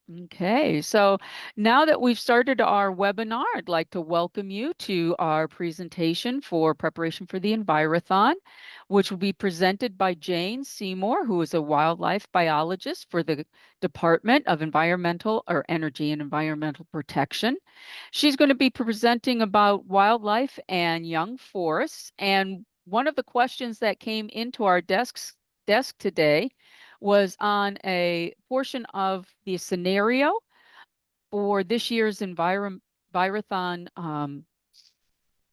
Okay, so now that we've started our webinar, I'd like to welcome you to our presentation for preparation for the Envirothon, which will be presented by Jane Seymour, who is a wildlife biologist for the Department of Environmental or Energy and Environmental Protection. She's going to be presenting about wildlife and young forests. And one of the questions that came into our desk today was on a portion of the scenario for this year's Envirothon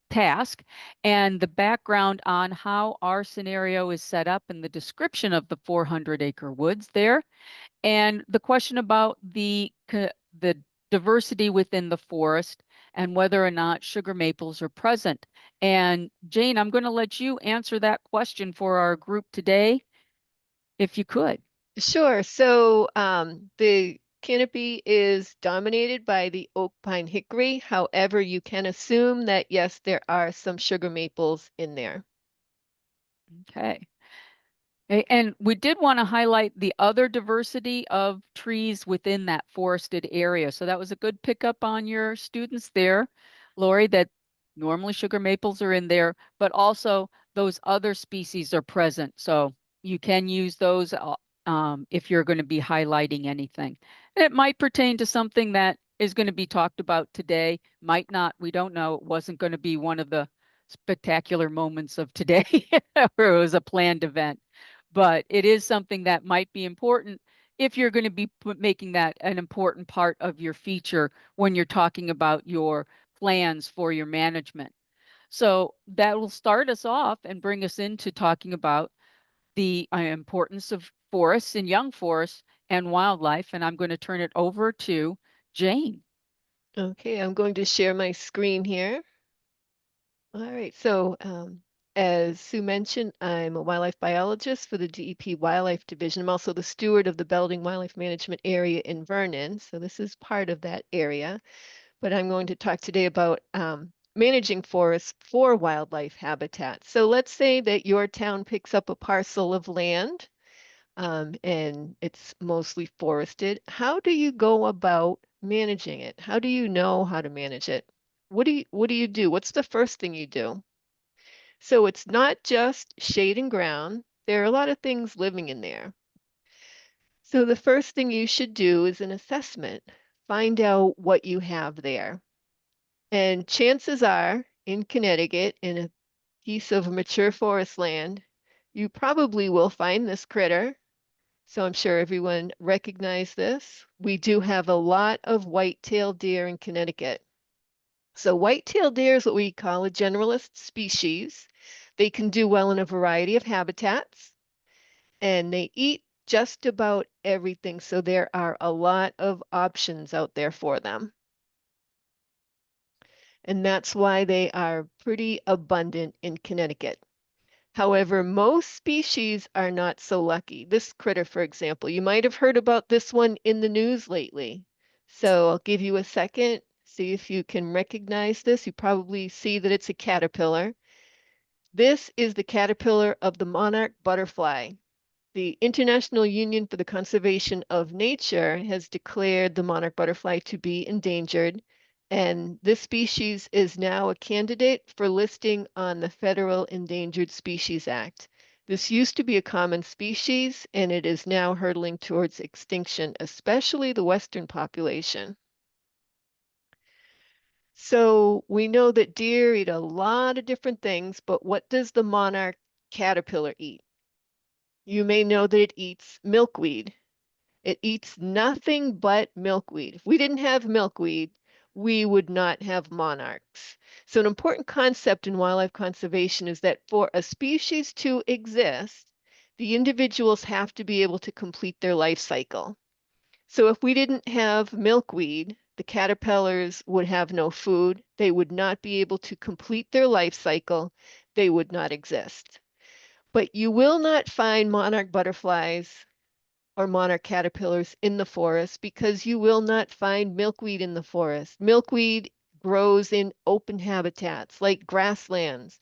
task and the background on how our scenario is set up and the description of the 400-acre woods there, and the question about the diversity within the forest and whether or not sugar maples are present. And Jane, I'm going to let you answer that question for our group today, if you could. Sure. So the canopy is dominated by the oak pine hickory. However, you can assume that yes, there are some sugar maples in there. Okay. And we did want to highlight the other diversity of trees within that forested area. So that was a good pickup on your students there, Lori, that normally sugar maples are in there, but also those other species are present. So you can use those if you're going to be highlighting anything. It might pertain to something that is going to be talked about today, might not, we don't know. It wasn't going to be one of the spectacular moments of today, where it was a planned event, but it is something that might be important if you're going to be making that an important part of your feature when you're talking about your plans for your management. So that will start us off and bring us into talking about the importance of forests and young forests and wildlife. And I'm going to turn it over to Jane. Okay, I'm going to share my screen here. All right, so as Sue mentioned, I'm a wildlife biologist for the DEP Wildlife Division. I'm also the steward of the Belding Wildlife Management Area in Vernon, so this is part of that area. But I'm going to talk today about managing forests for wildlife habitat. So let's say that your town picks up a parcel of land and it's mostly forested. How do you go about managing it? How do you know how to manage it? What do you do? What's the first thing you do? So it's not just shade and ground. There are a lot of things living in there. So the first thing you should do is an assessment. Find out what you have there. And chances are, in Connecticut, in a piece of mature forest land, you probably will find this critter. So I'm sure everyone recognized this. We do have a lot of white-tailed deer in Connecticut. So white-tailed deer is what we call a generalist species. They can do well in a variety of habitats, and they eat just about everything. So there are a lot of options out there for them. And that's why they are pretty abundant in Connecticut. However, most species are not so lucky. This critter, for example, you might have heard about this one in the news lately. So I'll give you a second, see if you can recognize this. You probably see that it's a caterpillar. This is the caterpillar of the monarch butterfly. The International Union for the Conservation of Nature has declared the monarch butterfly to be endangered, and this species is now a candidate for listing on the Federal Endangered Species Act. This used to be a common species, and it is now hurtling towards extinction, especially the western population. So we know that deer eat a lot of different things, but what does the monarch caterpillar eat? You may know that it eats milkweed. It eats nothing but milkweed. If we didn't have milkweed, we would not have monarchs. So an important concept in wildlife conservation is that for a species to exist, the individuals have to be able to complete their life cycle. So if we didn't have milkweed, the caterpillars would have no food. They would not be able to complete their life cycle. They would not exist. But you will not find monarch butterflies or monarch caterpillars in the forest because you will not find milkweed in the forest. Milkweed grows in open habitats like grasslands,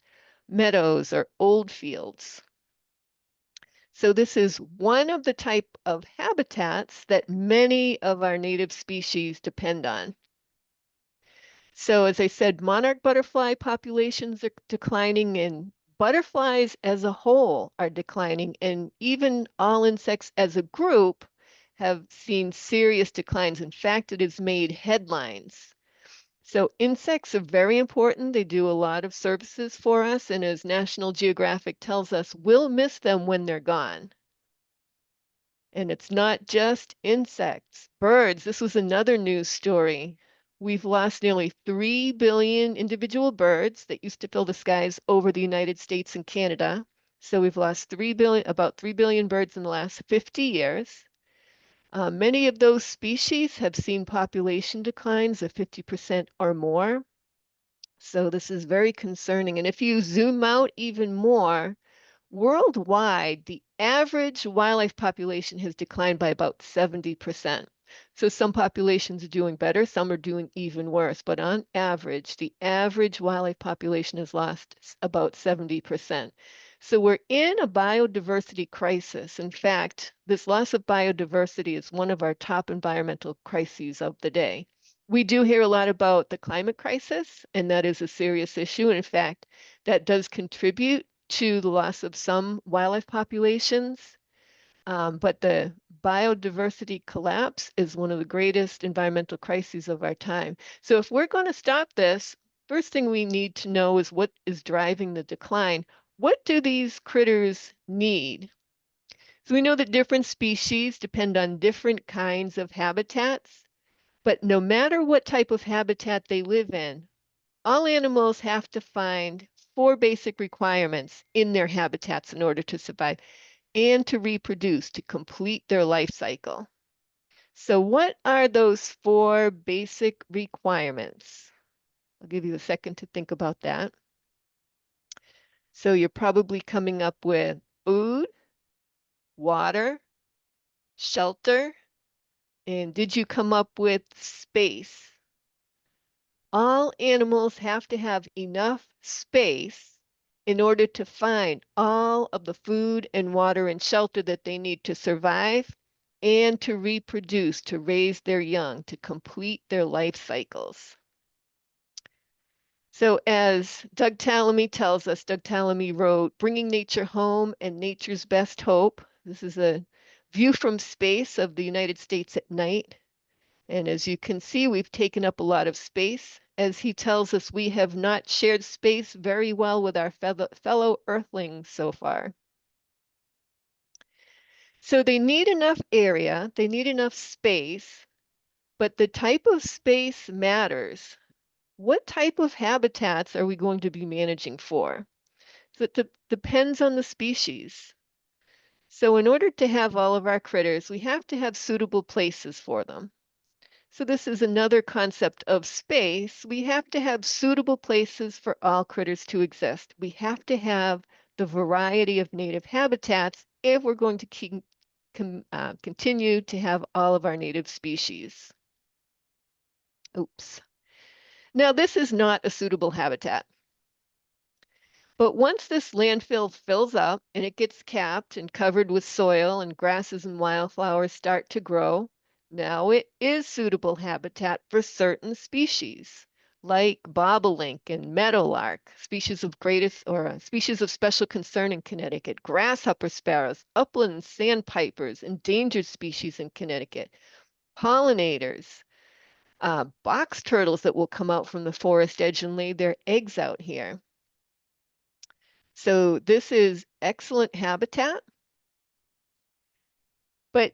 meadows, or old fields. So this is one of the type of habitats that many of our native species depend on. So as I said, monarch butterfly populations are declining and butterflies as a whole are declining, and even all insects as a group have seen serious declines. In fact, it has made headlines. So insects are very important. They do a lot of services for us, and as National Geographic tells us, we'll miss them when they're gone. And it's not just insects. Birds, this was another news story. We've lost nearly 3 billion individual birds that used to fill the skies over the United States and Canada. So we've lost 3 billion, about 3 billion birds in the last 50 years. Many of those species have seen population declines of 50% or more. So this is very concerning. And if you zoom out even more, worldwide, the average wildlife population has declined by about 70%. So some populations are doing better, some are doing even worse, but on average, the average wildlife population has lost about 70%. So we're in a biodiversity crisis. In fact, this loss of biodiversity is one of our top environmental crises of the day. We do hear a lot about the climate crisis, and that is a serious issue. In fact, that does contribute to the loss of some wildlife populations. But the biodiversity collapse is one of the greatest environmental crises of our time. So if we're going to stop this, first thing we need to know is what is driving the decline. What do these critters need? So we know that different species depend on different kinds of habitats, but no matter what type of habitat they live in, all animals have to find 4 basic requirements in their habitats in order to survive and to reproduce, to complete their life cycle. So what are those 4 basic requirements? I'll give you a second to think about that. So you're probably coming up with food, water, shelter, and did you come up with space? All animals have to have enough space in order to find all of the food and water and shelter that they need to survive and to reproduce, to raise their young, to complete their life cycles. So as Doug Tallamy tells us, Doug Tallamy wrote, Bringing Nature Home and Nature's Best Hope. This is a view from space of the United States at night. And as you can see, we've taken up a lot of space. As he tells us, we have not shared space very well with our fellow Earthlings so far. So they need enough area, they need enough space, but the type of space matters. What type of habitats are we going to be managing for? So it depends on the species. So in order to have all of our critters, we have to have suitable places for them. So this is another concept of space. We have to have suitable places for all critters to exist. We have to have the variety of native habitats if we're going to continue to have all of our native species. Oops. Now this is not a suitable habitat. But once this landfill fills up and it gets capped and covered with soil and grasses and wildflowers start to grow, now it is suitable habitat for certain species, like bobolink and meadowlark, species of greatest or species of special concern in Connecticut, grasshopper sparrows, upland sandpipers, endangered species in Connecticut, pollinators, box turtles that will come out from the forest edge and lay their eggs out here. So this is excellent habitat. But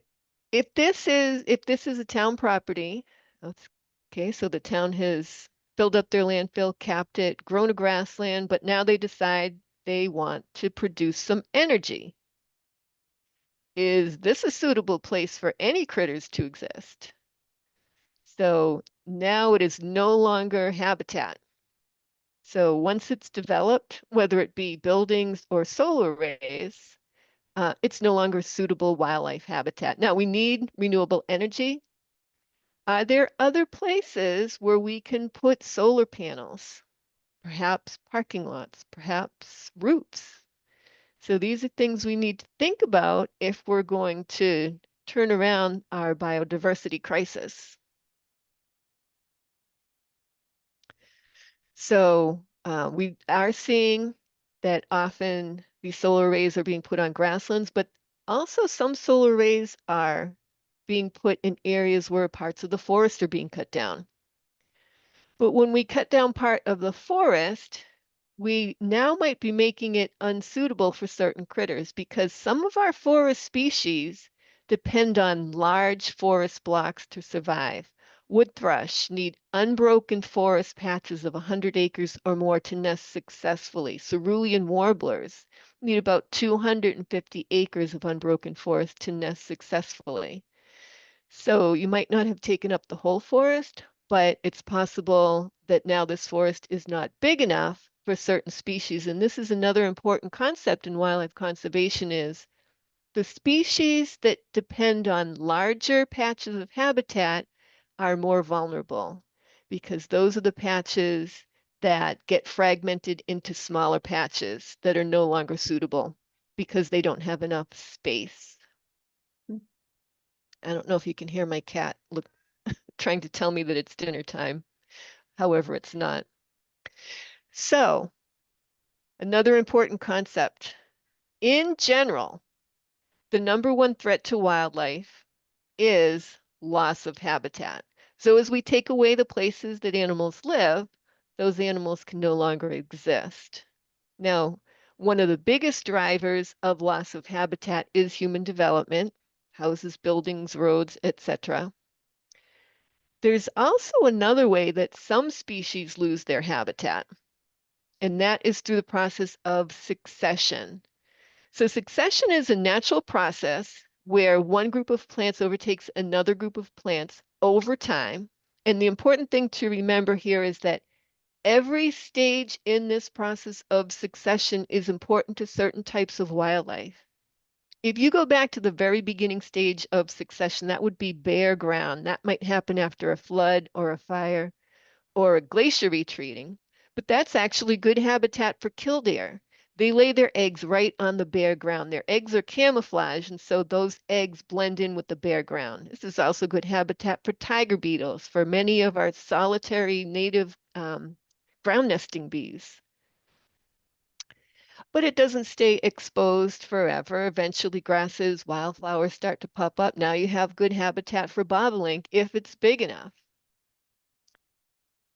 if this is a town property, okay, so the town has filled up their landfill, capped it, grown a grassland, but now they decide they want to produce some energy. Is this a suitable place for any critters to exist? So now it is no longer habitat. So once it's developed, whether it be buildings or solar arrays, it's no longer suitable wildlife habitat. Now we need renewable energy. Are there other places where we can put solar panels? Perhaps parking lots, perhaps roofs. So these are things we need to think about if we're going to turn around our biodiversity crisis. So we are seeing that often these solar arrays are being put on grasslands, but also some solar arrays are being put in areas where parts of the forest are being cut down. But when we cut down part of the forest, we now might be making it unsuitable for certain critters because some of our forest species depend on large forest blocks to survive. Wood thrush need unbroken forest patches of 100 acres or more to nest successfully. Cerulean warblers need about 250 acres of unbroken forest to nest successfully. So you might not have taken up the whole forest, but it's possible that now this forest is not big enough for certain species. And this is another important concept in wildlife conservation is the species that depend on larger patches of habitat are more vulnerable because those are the patches that get fragmented into smaller patches that are no longer suitable because they don't have enough space. I don't know if you can hear my cat look trying to tell me that it's dinner time. However, it's not. So, another important concept. In general, the number one threat to wildlife is loss of habitat. So as we take away the places that animals live, those animals can no longer exist. Now, one of the biggest drivers of loss of habitat is human development, houses, buildings, roads, etc. There's also another way that some species lose their habitat, and that is through the process of succession. So succession is a natural process where one group of plants overtakes another group of plants over time. And the important thing to remember here is that every stage in this process of succession is important to certain types of wildlife. If you go back to the very beginning stage of succession, that would be bare ground. That might happen after a flood or a fire or a glacier retreating, but that's actually good habitat for killdeer. They lay their eggs right on the bare ground. Their eggs are camouflaged, and so those eggs blend in with the bare ground. This is also good habitat for tiger beetles, for many of our solitary native ground nesting bees. But it doesn't stay exposed forever. Eventually, grasses, wildflowers start to pop up. Now you have good habitat for bobolink if it's big enough.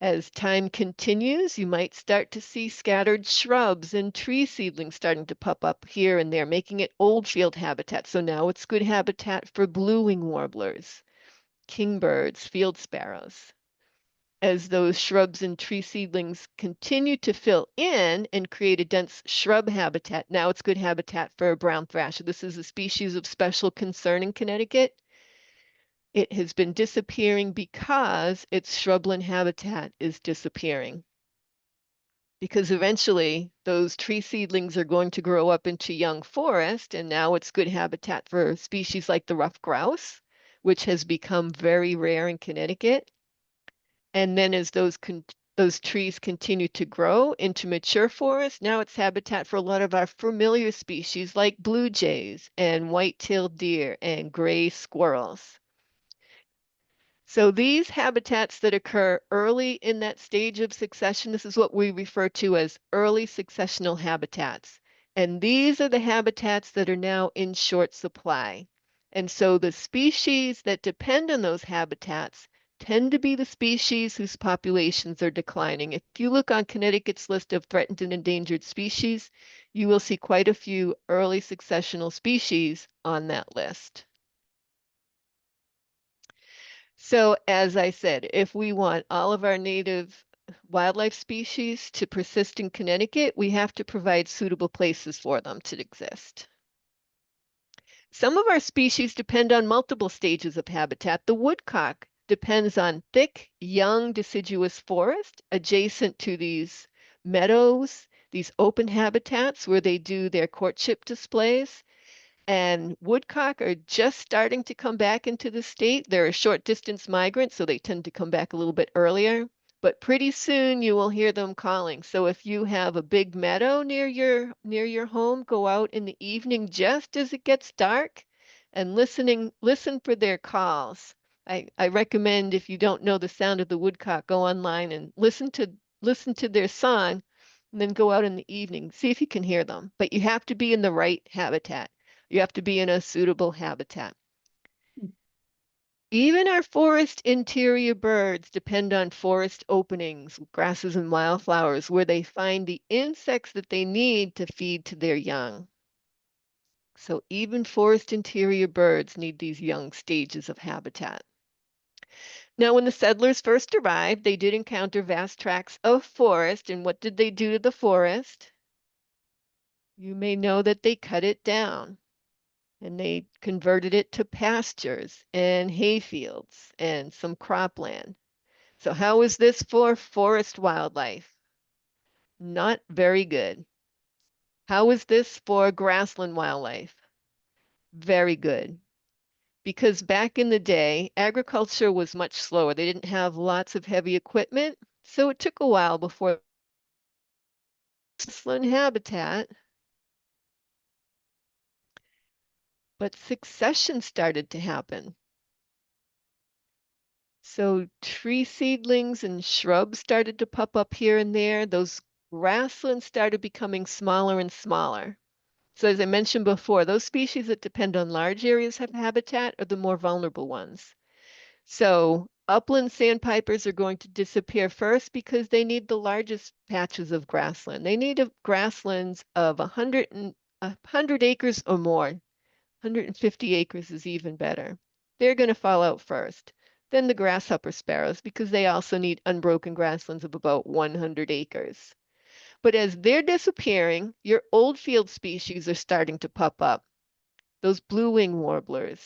As time continues, you might start to see scattered shrubs and tree seedlings starting to pop up here and there, making it old field habitat. So now it's good habitat for blue-wing warblers, kingbirds, field sparrows. As those shrubs and tree seedlings continue to fill in and create a dense shrub habitat, now it's good habitat for a brown thrasher. This is a species of special concern in Connecticut. It has been disappearing because its shrubland habitat is disappearing. Because eventually those tree seedlings are going to grow up into young forest, and now it's good habitat for species like the ruffed grouse, which has become very rare in Connecticut. And then as those trees continue to grow into mature forest, now it's habitat for a lot of our familiar species like blue jays and white-tailed deer and gray squirrels. So these habitats that occur early in that stage of succession, this is what we refer to as early successional habitats. And these are the habitats that are now in short supply. And so the species that depend on those habitats tend to be the species whose populations are declining. If you look on Connecticut's list of threatened and endangered species, you will see quite a few early successional species on that list. So, as I said, if we want all of our native wildlife species to persist in Connecticut, we have to provide suitable places for them to exist. Some of our species depend on multiple stages of habitat. The woodcock depends on thick, young deciduous forest adjacent to these meadows, these open habitats where they do their courtship displays. And woodcock are just starting to come back into the state. They're a short distance migrant, so they tend to come back a little bit earlier. but pretty soon you will hear them calling. So if you have a big meadow near your home, go out in the evening just as it gets dark and listen for their calls. I recommend if you don't know the sound of the woodcock, go online and listen to their song and then go out in the evening. See if you can hear them. But you have to be in the right habitat. You have to be in a suitable habitat. Even our forest interior birds depend on forest openings, grasses and wildflowers, where they find the insects that they need to feed to their young. So even forest interior birds need these young stages of habitat. Now, when the settlers first arrived, they did encounter vast tracts of forest, and what did they do to the forest? You may know that they cut it down. And they converted it to pastures and hayfields and some cropland. So how is this for forest wildlife? Not very good. How is this for grassland wildlife? Very good. Because back in the day, agriculture was much slower. They didn't have lots of heavy equipment, so it took a while before grassland habitat, but succession started to happen. So tree seedlings and shrubs started to pop up here and there. Those grasslands started becoming smaller and smaller. So as I mentioned before, those species that depend on large areas of habitat are the more vulnerable ones. So upland sandpipers are going to disappear first because they need the largest patches of grassland. They need grasslands of 100 acres or more. 150 acres is even better. They're going to fall out first. Then the grasshopper sparrows, because they also need unbroken grasslands of about 100 acres. But as they're disappearing, your old field species are starting to pop up. Those blue-winged warblers,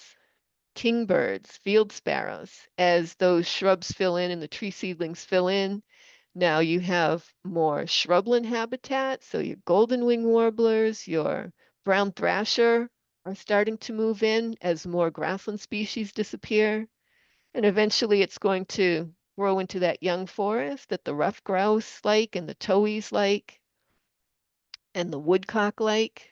kingbirds, field sparrows. As those shrubs fill in and the tree seedlings fill in, now you have more shrubland habitat. So your golden-winged warblers, your brown thrasher are starting to move in as more grassland species disappear. And eventually it's going to grow into that young forest that the ruffed grouse like and the towhees like and the woodcock like.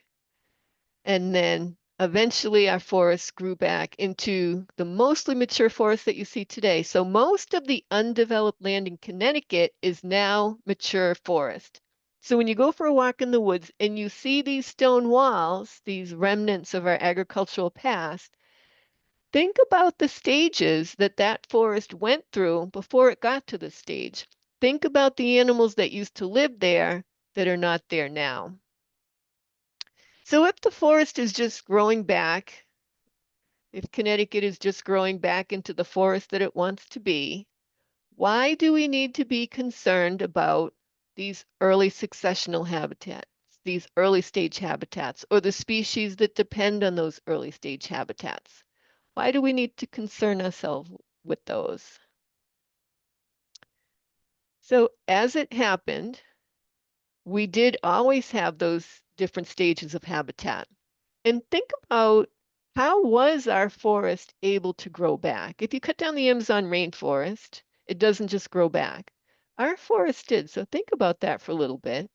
And then eventually our forests grew back into the mostly mature forest that you see today. So most of the undeveloped land in Connecticut is now mature forest. So when you go for a walk in the woods and you see these stone walls, these remnants of our agricultural past, think about the stages that that forest went through before it got to this stage. Think about the animals that used to live there that are not there now. So if the forest is just growing back, if Connecticut is just growing back into the forest that it wants to be, why do we need to be concerned about these early successional habitats, these early stage habitats, or the species that depend on those early stage habitats? Why do we need to concern ourselves with those? So as it happened, we did always have those different stages of habitat. And think about how was our forest able to grow back? If you cut down the Amazon rainforest, it doesn't just grow back. Our forest did. So think about that for a little bit.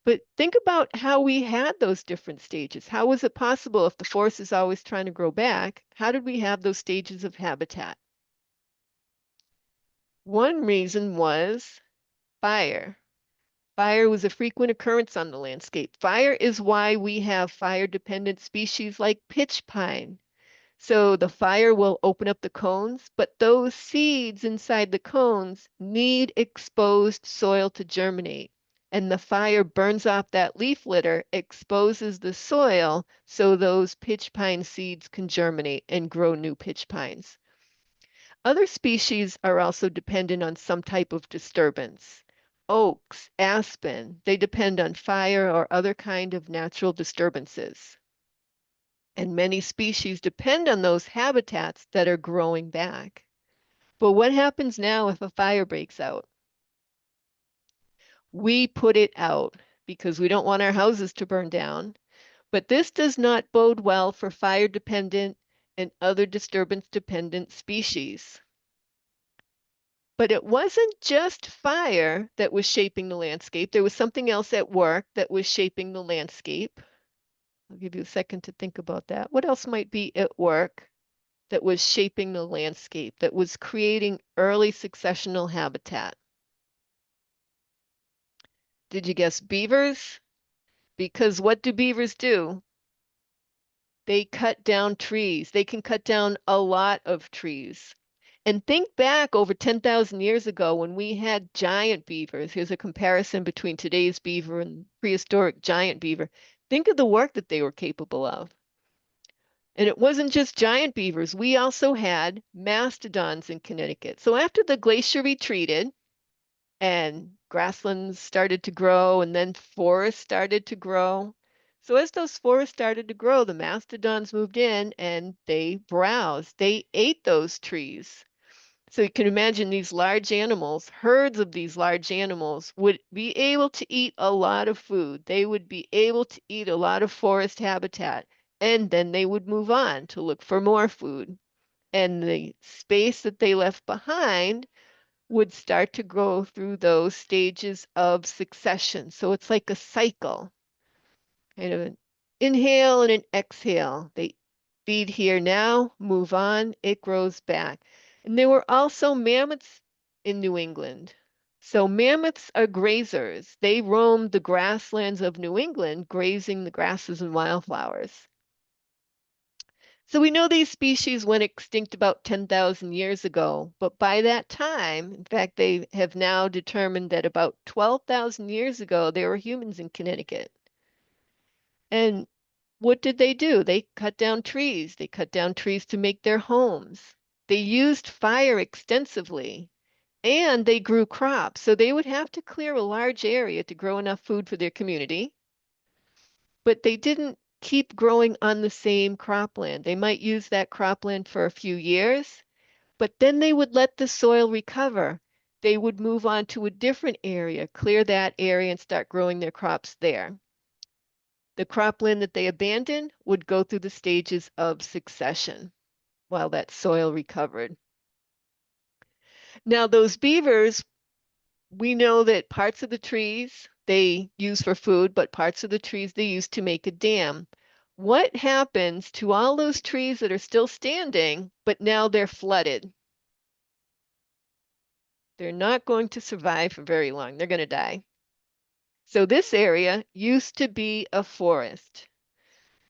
But think about how we had those different stages. How was it possible if the forest is always trying to grow back? How did we have those stages of habitat? One reason was fire. Fire was a frequent occurrence on the landscape. Fire is why we have fire-dependent species like pitch pine. So the fire will open up the cones, but those seeds inside the cones need exposed soil to germinate. And the fire burns off that leaf litter, exposes the soil so those pitch pine seeds can germinate and grow new pitch pines. Other species are also dependent on some type of disturbance. Oaks, aspen, they depend on fire or other kind of natural disturbances. And many species depend on those habitats that are growing back. But what happens now if a fire breaks out? We put it out because we don't want our houses to burn down. But this does not bode well for fire-dependent and other disturbance-dependent species. But it wasn't just fire that was shaping the landscape. There was something else at work that was shaping the landscape. I'll give you a second to think about that. What else might be at work that was shaping the landscape, that was creating early successional habitat? Did you guess beavers? Because what do beavers do? They cut down trees. They can cut down a lot of trees. And think back over 10,000 years ago when we had giant beavers. Here's a comparison between today's beaver and prehistoric giant beaver. Think of the work that they were capable of. And it wasn't just giant beavers. We also had mastodons in Connecticut. So after the glacier retreated and grasslands started to grow and then forests started to grow. So as those forests started to grow, the mastodons moved in and they browsed. They ate those trees. So you can imagine these large animals, herds of these large animals would be able to eat a lot of food. They would be able to eat a lot of forest habitat, and then they would move on to look for more food. And the space that they left behind would start to go through those stages of succession. So it's like a cycle, kind of an inhale and an exhale. They feed here now, move on, it grows back. And there were also mammoths in New England. So mammoths are grazers. They roamed the grasslands of New England, grazing the grasses and wildflowers. So we know these species went extinct about 10,000 years ago, but by that time, in fact, they have now determined that about 12,000 years ago, there were humans in Connecticut. And what did they do? They cut down trees. They cut down trees to make their homes. They used fire extensively and they grew crops. So they would have to clear a large area to grow enough food for their community. But they didn't keep growing on the same cropland. They might use that cropland for a few years, but then they would let the soil recover. They would move on to a different area, clear that area, and start growing their crops there. The cropland that they abandoned would go through the stages of succession while that soil recovered. Now, those beavers, we know that parts of the trees they use for food, but parts of the trees they use to make a dam. What happens to all those trees that are still standing, but now they're flooded? They're not going to survive for very long. They're going to die. So this area used to be a forest.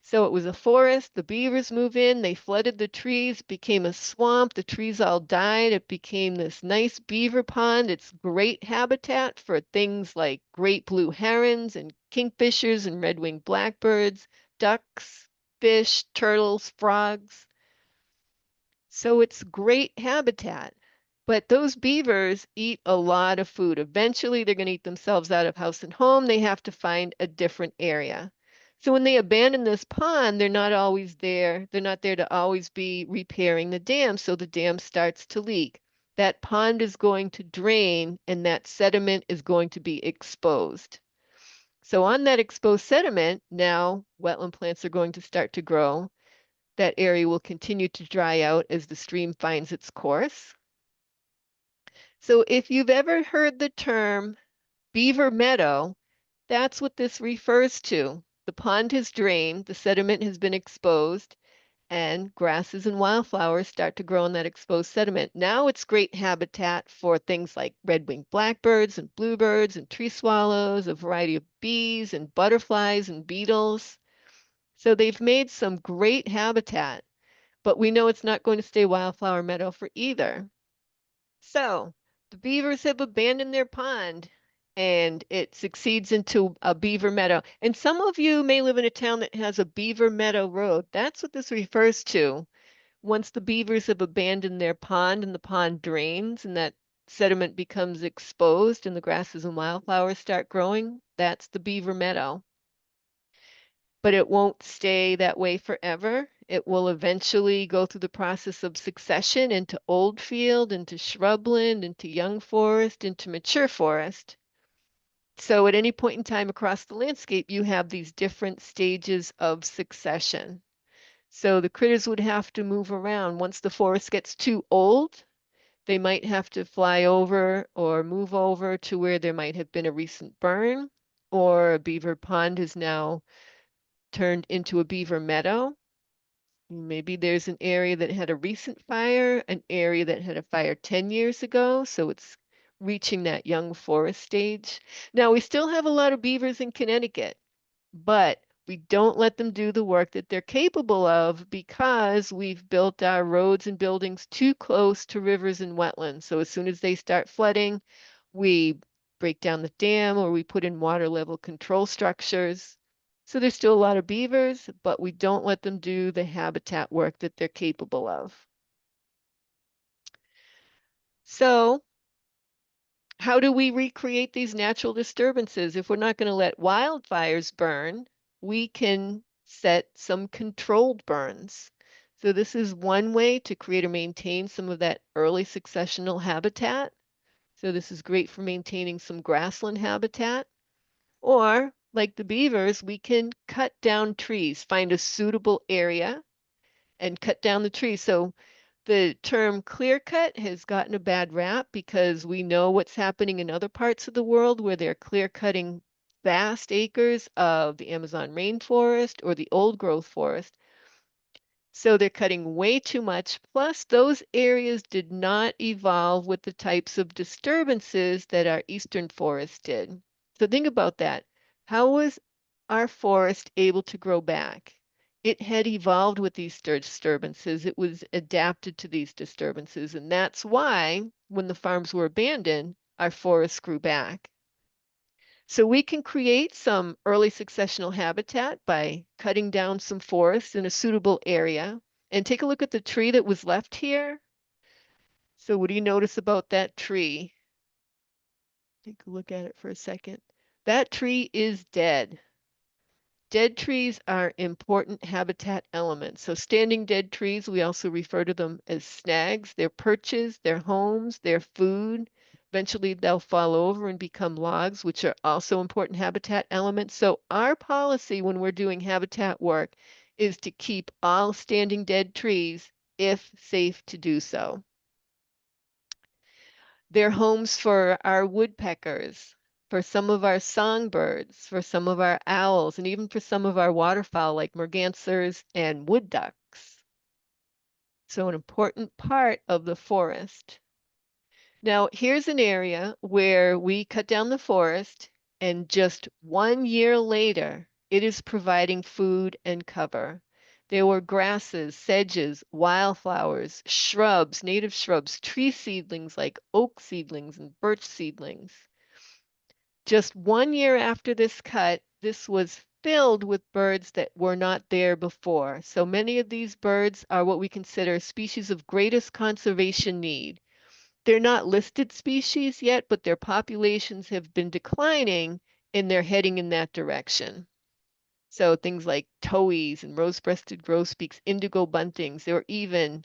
So it was a forest. The beavers move in. They flooded the trees, became a swamp. The trees all died. It became this nice beaver pond. It's great habitat for things like great blue herons and kingfishers and red-winged blackbirds, ducks, fish, turtles, frogs. So it's great habitat. But those beavers eat a lot of food. Eventually, they're going to eat themselves out of house and home. They have to find a different area. So when they abandon this pond, they're not always there. They're not there to always be repairing the dam. So the dam starts to leak. That pond is going to drain and that sediment is going to be exposed. So on that exposed sediment, now wetland plants are going to start to grow. That area will continue to dry out as the stream finds its course. So if you've ever heard the term beaver meadow, that's what this refers to. The pond has drained, the sediment has been exposed, and grasses and wildflowers start to grow in that exposed sediment. Now it's great habitat for things like red-winged blackbirds and bluebirds and tree swallows, a variety of bees and butterflies and beetles. So they've made some great habitat, but we know it's not going to stay wildflower meadow for either. So the beavers have abandoned their pond and it succeeds into a beaver meadow. And some of you may live in a town that has a beaver meadow road. That's what this refers to. Once the beavers have abandoned their pond and the pond drains and that sediment becomes exposed and the grasses and wildflowers start growing, that's the beaver meadow. But it won't stay that way forever. It will eventually go through the process of succession into old field, into shrubland, into young forest, into mature forest. So at any point in time across the landscape, you have these different stages of succession. So the critters would have to move around. Once the forest gets too old, They might have to fly over or move over to where there might have been a recent burn, or a beaver pond is now turned into a beaver meadow. Maybe there's an area that had a recent fire, an area that had a fire 10 years ago, so it's reaching that young forest stage. Now, we still have a lot of beavers in Connecticut, but we don't let them do the work that they're capable of because we've built our roads and buildings too close to rivers and wetlands. So as soon as they start flooding, we break down the dam or we put in water level control structures. So there's still a lot of beavers, but we don't let them do the habitat work that they're capable of. So how do we recreate these natural disturbances? If we're not going to let wildfires burn, we can set some controlled burns. So this is one way to create or maintain some of that early successional habitat. So this is great for maintaining some grassland habitat. Or, like the beavers, we can cut down trees, find a suitable area and cut down the trees. So the term clear cut has gotten a bad rap because we know what's happening in other parts of the world where they're clear cutting vast acres of the Amazon rainforest or the old growth forest. So they're cutting way too much. Plus, those areas did not evolve with the types of disturbances that our eastern forest did. So think about that. How was our forest able to grow back? It had evolved with these disturbances. It was adapted to these disturbances. And that's why when the farms were abandoned, our forests grew back. So we can create some early successional habitat by cutting down some forests in a suitable area. And take a look at the tree that was left here. So what do you notice about that tree? Take a look at it for a second. That tree is dead. Dead trees are important habitat elements. So standing dead trees, we also refer to them as snags. They're perches, they're homes, they're food. Eventually they'll fall over and become logs, which are also important habitat elements. So our policy when we're doing habitat work is to keep all standing dead trees if safe to do so. They're homes for our woodpeckers, for some of our songbirds, for some of our owls, and even for some of our waterfowl like mergansers and wood ducks. So an important part of the forest. Now, here's an area where we cut down the forest, and just 1 year later, it is providing food and cover. There were grasses, sedges, wildflowers, shrubs, native shrubs, tree seedlings like oak seedlings and birch seedlings. Just 1 year after this cut, this was filled with birds that were not there before. So many of these birds are what we consider species of greatest conservation need. They're not listed species yet, but their populations have been declining and they're heading in that direction. So things like towhees and rose-breasted grosbeaks, indigo buntings, there are even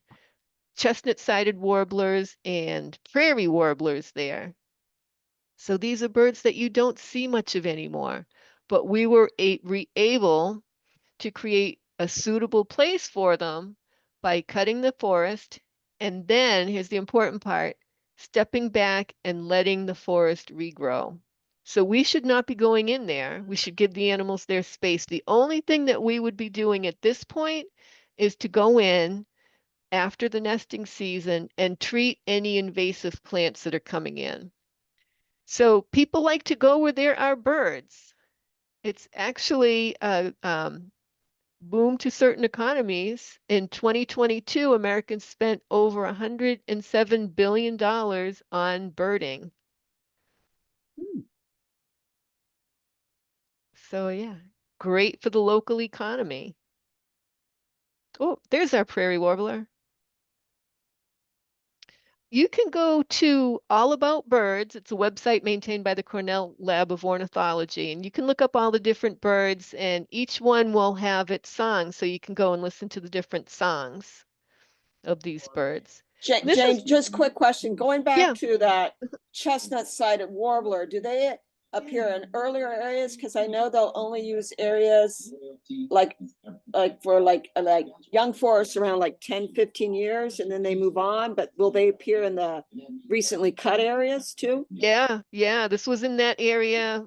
chestnut-sided warblers and prairie warblers there. So these are birds that you don't see much of anymore, but we were able to create a suitable place for them by cutting the forest. And then here's the important part, stepping back and letting the forest regrow. So we should not be going in there. We should give the animals their space. The only thing that we would be doing at this point is to go in after the nesting season and treat any invasive plants that are coming in. So people like to go where there are birds. It's actually a boom to certain economies. In 2022, Americans spent over $107 billion on birding. So yeah, great for the local economy. Oh, there's our prairie warbler. You can go to All About Birds. It's a website maintained by the Cornell Lab of Ornithology, and you can look up all the different birds, and each one will have its song, so you can go and listen to the different songs of these birds. Jane, just quick question. Going back Yeah. to that chestnut-sided warbler, do they appear in earlier areas? Because I know they'll only use areas like for like young forests around like 10, 15 years, and then they move on. But will they appear in the recently cut areas too? Yeah, yeah, this was in that area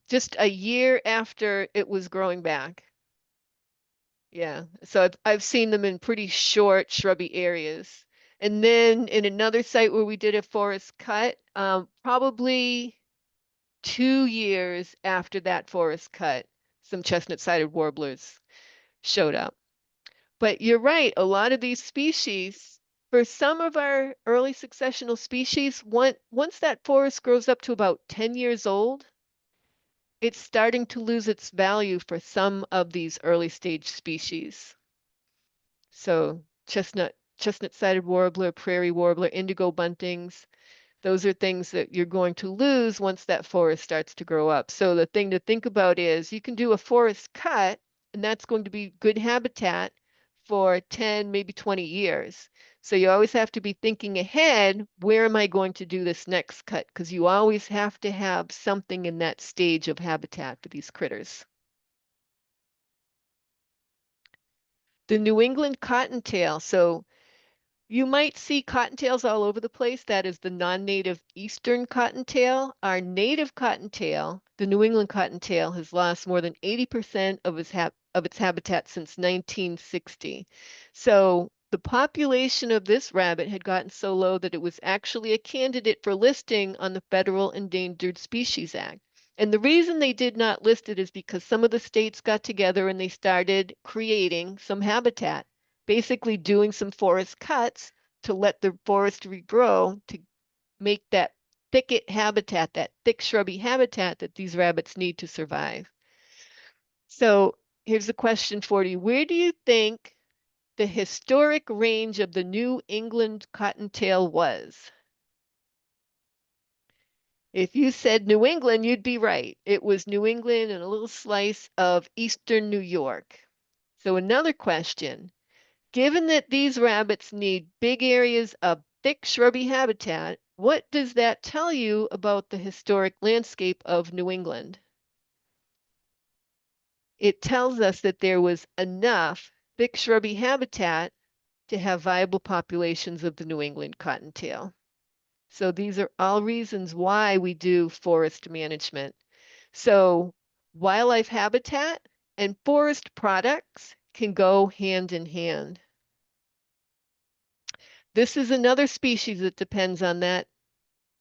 just a year after it was growing back. Yeah, so I've seen them in pretty short shrubby areas. And then in another site where we did a forest cut, probably 2 years after that forest cut, some chestnut-sided warblers showed up. But you're right, a lot of these species, for some of our early successional species, once that forest grows up to about 10 years old, it's starting to lose its value for some of these early stage species. So chestnut-sided warbler, prairie warbler, indigo buntings, those are things that you're going to lose once that forest starts to grow up. So the thing to think about is you can do a forest cut, and that's going to be good habitat for 10, maybe 20 years. So you always have to be thinking ahead, where am I going to do this next cut? Because you always have to have something in that stage of habitat for these critters. The New England Cottontail. So you might see cottontails all over the place. That is the non-native eastern cottontail. Our native cottontail, the New England cottontail, has lost more than 80% of its habitat since 1960. So the population of this rabbit had gotten so low that it was actually a candidate for listing on the Federal Endangered Species Act. And the reason they did not list it is because some of the states got together and they started creating some habitat, basically doing some forest cuts to let the forest regrow to make that thicket habitat, that thick shrubby habitat that these rabbits need to survive. So here's a question for you. Where do you think the historic range of the New England cottontail was? If you said New England, you'd be right. It was New England and a little slice of eastern New York. So another question. Given that these rabbits need big areas of thick shrubby habitat, what does that tell you about the historic landscape of New England? It tells us that there was enough thick shrubby habitat to have viable populations of the New England cottontail. So these are all reasons why we do forest management. So wildlife habitat and forest products can go hand in hand. This is another species that depends on that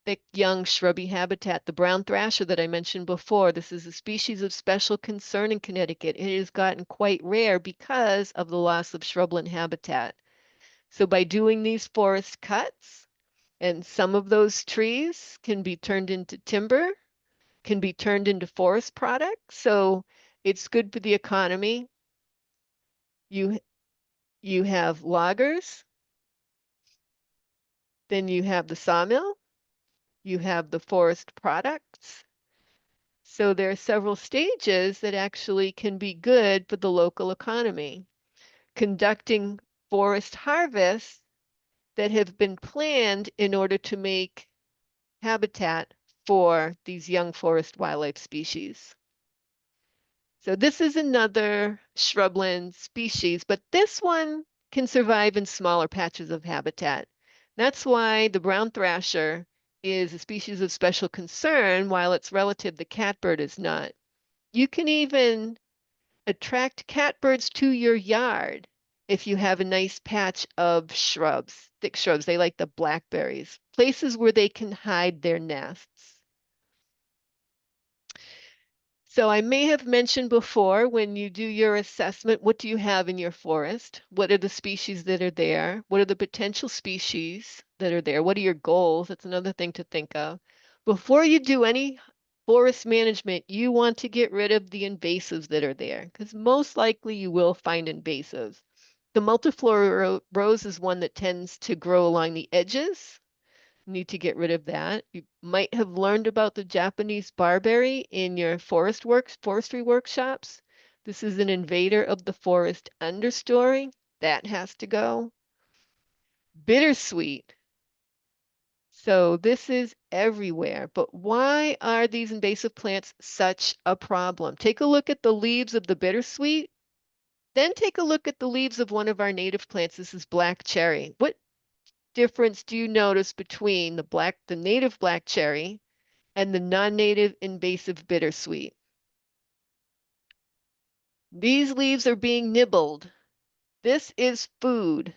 thick, young, shrubby habitat. The brown thrasher that I mentioned before, this is a species of special concern in Connecticut. It has gotten quite rare because of the loss of shrubland habitat. So by doing these forest cuts, and some of those trees can be turned into timber, can be turned into forest products. So it's good for the economy. You, you have loggers, then you have the sawmill, you have the forest products. So there are several stages that actually can be good for the local economy. Conducting forest harvests that have been planned in order to make habitat for these young forest wildlife species. So this is another shrubland species, but this one can survive in smaller patches of habitat. That's why the brown thrasher is a species of special concern, while its relative, the catbird, is not. You can even attract catbirds to your yard if you have a nice patch of shrubs, thick shrubs. They like the blackberries, places where they can hide their nests. So I may have mentioned before, when you do your assessment, what do you have in your forest? What are the species that are there? What are the potential species that are there? What are your goals? That's another thing to think of. Before you do any forest management, you want to get rid of the invasives that are there, because most likely you will find invasives. The multiflora rose is one that tends to grow along the edges. Need to get rid of that. You might have learned about the Japanese barberry in your forestry workshops. This is an invader of the forest understory. That has to go. Bittersweet. So this is everywhere. But why are these invasive plants such a problem? Take a look at the leaves of the bittersweet. Then take a look at the leaves of one of our native plants. This is black cherry. What difference do you notice between the native black cherry and the non-native invasive bittersweet? These leaves are being nibbled. This is food.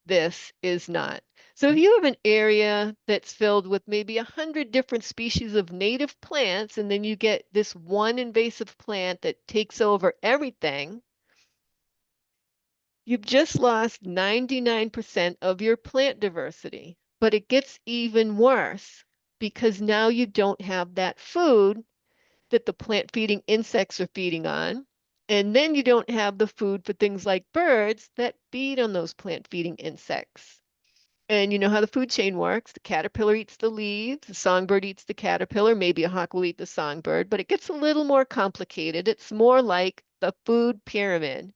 This is not. So if you have an area that's filled with maybe 100 different species of native plants, and then you get this one invasive plant that takes over everything, you've just lost 99% of your plant diversity. But it gets even worse because now you don't have that food that the plant feeding insects are feeding on. And then you don't have the food for things like birds that feed on those plant feeding insects. And you know how the food chain works. The caterpillar eats the leaves, the songbird eats the caterpillar, maybe a hawk will eat the songbird, but it gets a little more complicated. It's more like the food pyramid.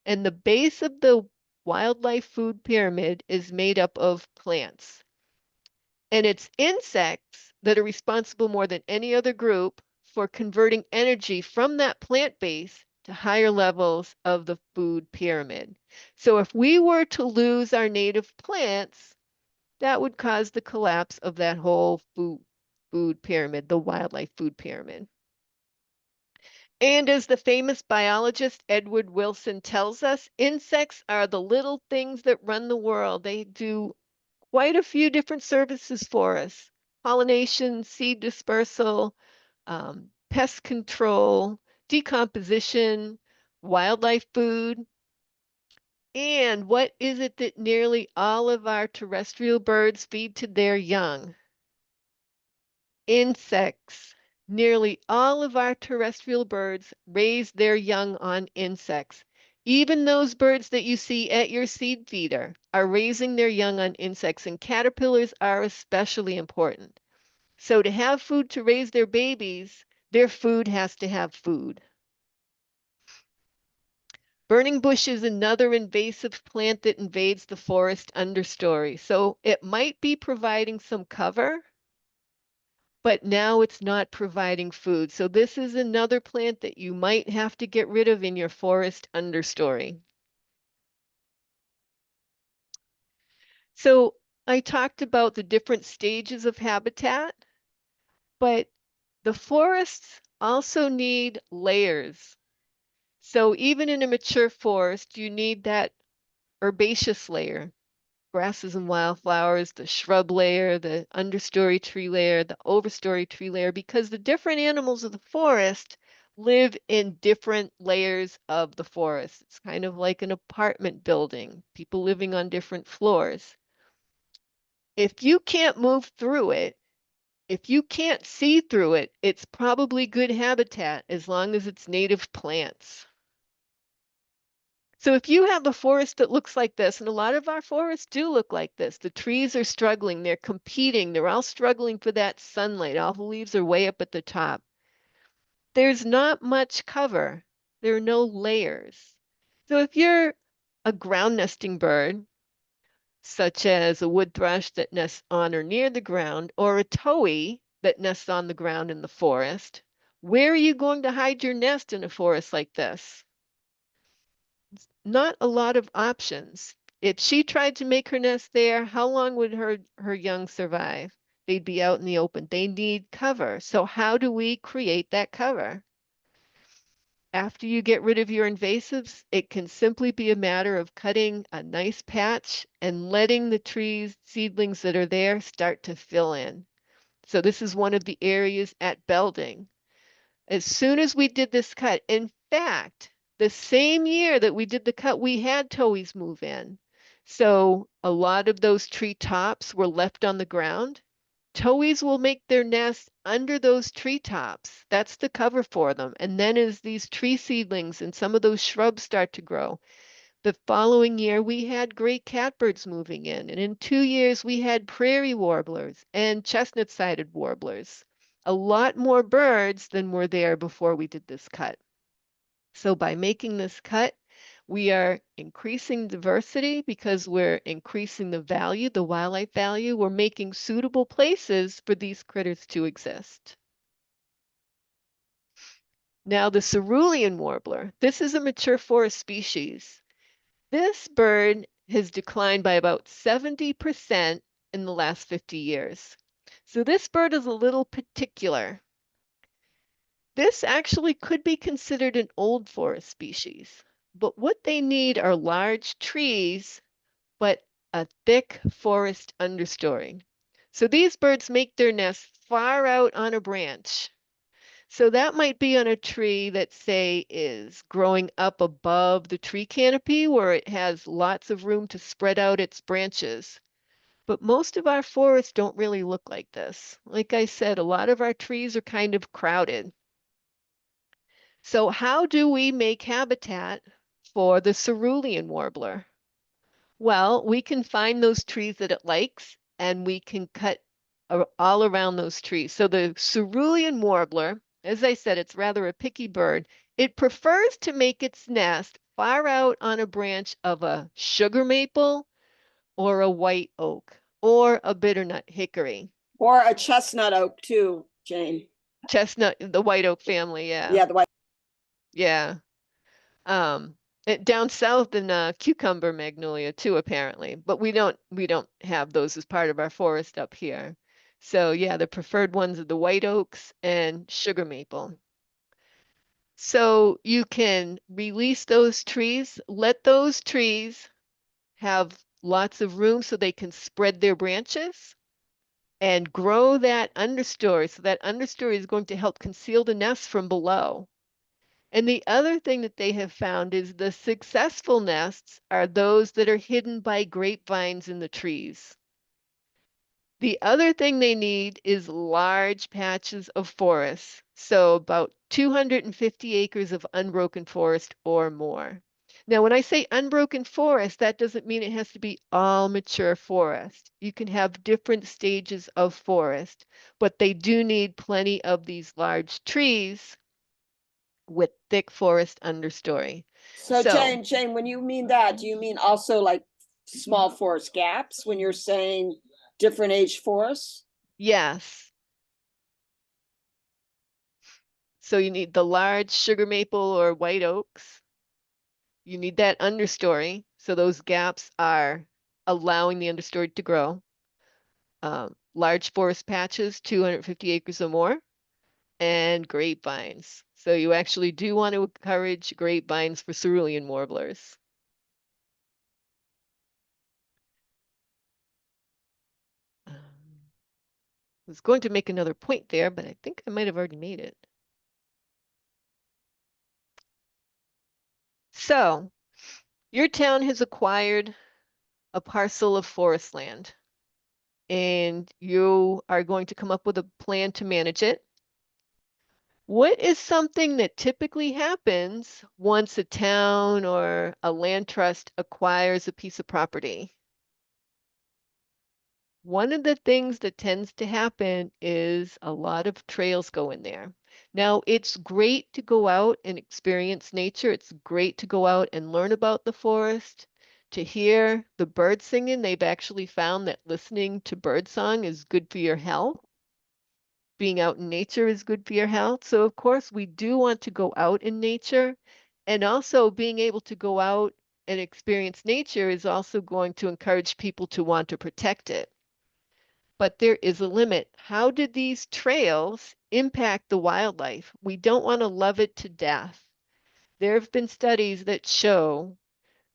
And the base of the wildlife food pyramid is made up of plants. And it's insects that are responsible more than any other group for converting energy from that plant base to higher levels of the food pyramid. So if we were to lose our native plants, that would cause the collapse of that whole food pyramid, the wildlife food pyramid. And as the famous biologist Edward Wilson tells us, insects are the little things that run the world. They do quite a few different services for us: pollination, seed dispersal, pest control, decomposition, wildlife food. And what is it that nearly all of our terrestrial birds feed to their young? Insects. Nearly all of our terrestrial birds raise their young on insects. Even those birds that you see at your seed feeder are raising their young on insects, and caterpillars are especially important. So to have food to raise their babies, their food has to have food. Burning bush is another invasive plant that invades the forest understory. So it might be providing some cover, but now it's not providing food. So this is another plant that you might have to get rid of in your forest understory. So I talked about the different stages of habitat, but the forests also need layers. So even in a mature forest, you need that herbaceous layer, grasses and wildflowers, the shrub layer, the understory tree layer, the overstory tree layer, because the different animals of the forest live in different layers of the forest. It's kind of like an apartment building, people living on different floors. If you can't move through it, if you can't see through it, it's probably good habitat as long as it's native plants. So if you have a forest that looks like this, and a lot of our forests do look like this, the trees are struggling, they're competing, they're all struggling for that sunlight, all the leaves are way up at the top. There's not much cover. There are no layers. So if you're a ground nesting bird, such as a wood thrush that nests on or near the ground, or a towhee that nests on the ground in the forest, where are you going to hide your nest in a forest like this? Not a lot of options. If she tried to make her nest there, how long would her young survive? They'd be out in the open. They need cover. So how do we create that cover? After you get rid of your invasives, it can simply be a matter of cutting a nice patch and letting the trees, seedlings that are there start to fill in. So this is one of the areas at Belding. As soon as we did this cut, in fact, the same year that we did the cut, we had towhees move in. So a lot of those tree tops were left on the ground. Towhees will make their nests under those tree tops. That's the cover for them. And then as these tree seedlings and some of those shrubs start to grow, the following year we had great catbirds moving in. And in 2 years we had prairie warblers and chestnut-sided warblers. A lot more birds than were there before we did this cut. So by making this cut, We are increasing diversity because we're increasing the value, the wildlife value. We're making suitable places for these critters to exist. Now, the Cerulean Warbler. This is a mature forest species. This bird has declined by about 70% in the last 50 years. So this bird is a little particular. This actually could be considered an old forest species, but what they need are large trees, but a thick forest understory. So these birds make their nests far out on a branch. So that might be on a tree that, say, is growing up above the tree canopy where it has lots of room to spread out its branches. But most of our forests don't really look like this. Like I said, a lot of our trees are kind of crowded. So how do we make habitat for the Cerulean Warbler? Well, we can find those trees that it likes, and we can cut all around those trees. So the Cerulean Warbler, as I said, it's rather a picky bird. It prefers to make its nest far out on a branch of a sugar maple or a white oak or a bitternut hickory. Or a chestnut oak too, Jane. Chestnut, the white oak family, yeah. Yeah, the white. Yeah. Down south in cucumber magnolia too, apparently, but we don't have those as part of our forest up here. So yeah, the preferred ones are the white oaks and sugar maple. So you can release those trees, let those trees have lots of room so they can spread their branches and grow that understory. So that understory is going to help conceal the nest from below. And the other thing that they have found is the successful nests are those that are hidden by grapevines in the trees. The other thing they need is large patches of forest, so about 250 acres of unbroken forest or more. Now, when I say unbroken forest, that doesn't mean it has to be all mature forest. You can have different stages of forest, but they do need plenty of these large trees with thick forest understory. So Jane, when you mean that, do you mean also like small forest gaps when you're saying different age forests? Yes. So you need the large sugar maple or white oaks. You need that understory. So those gaps are allowing the understory to grow. Large forest patches, 250 acres or more, and grapevines. So you actually do want to encourage grapevines for cerulean warblers. I was going to make another point there, but I think I might have already made it. So your town has acquired a parcel of forest land, and you are going to come up with a plan to manage it. What is something that typically happens once a town or a land trust acquires a piece of property? One of the things that tends to happen is a lot of trails go in there. Now, it's great to go out and experience nature. It's great to go out and learn about the forest, to hear the birds singing. They've actually found that listening to bird song is good for your health. Being out in nature is good for your health. So, of course, we do want to go out in nature. And also, being able to go out and experience nature is also going to encourage people to want to protect it. But there is a limit. How do these trails impact the wildlife? We don't want to love it to death. There have been studies that show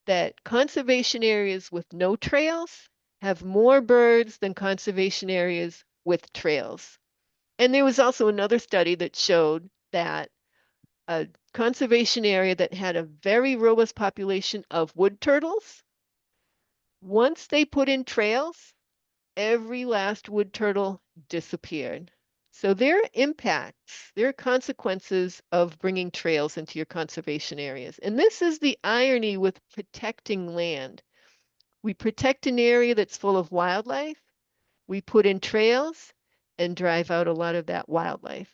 that conservation areas with no trails have more birds than conservation areas with trails. And there was also another study that showed that a conservation area that had a very robust population of wood turtles, once they put in trails, every last wood turtle disappeared. So there are impacts, there are consequences of bringing trails into your conservation areas. And this is the irony with protecting land. We protect an area that's full of wildlife, we put in trails and drive out a lot of that wildlife.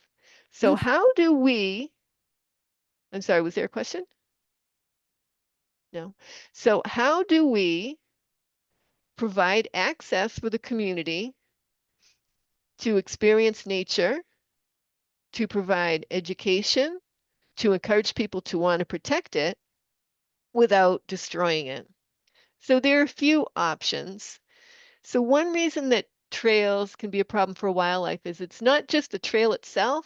So how do we, I'm sorry, was there a question? No. So how do we provide access for the community to experience nature, to provide education, to encourage people to want to protect it without destroying it? So there are a few options. So one reason that trails can be a problem for wildlife is it's not just the trail itself,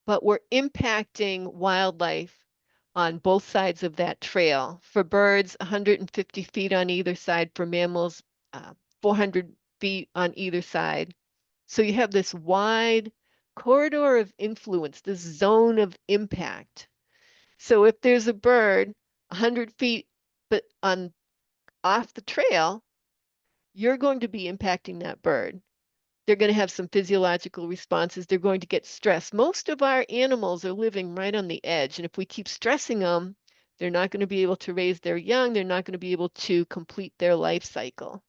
but we're impacting wildlife on both sides of that trail. For birds, 150 feet on either side. For mammals, 400 feet on either side. So you have this wide corridor of influence, this zone of impact. So if there's a bird 100 feet but on off the trail, you're going to be impacting that bird. They're going to have some physiological responses. They're going to get stressed. Most of our animals are living right on the edge. And if we keep stressing them, they're not going to be able to raise their young. They're not going to be able to complete their life cycle.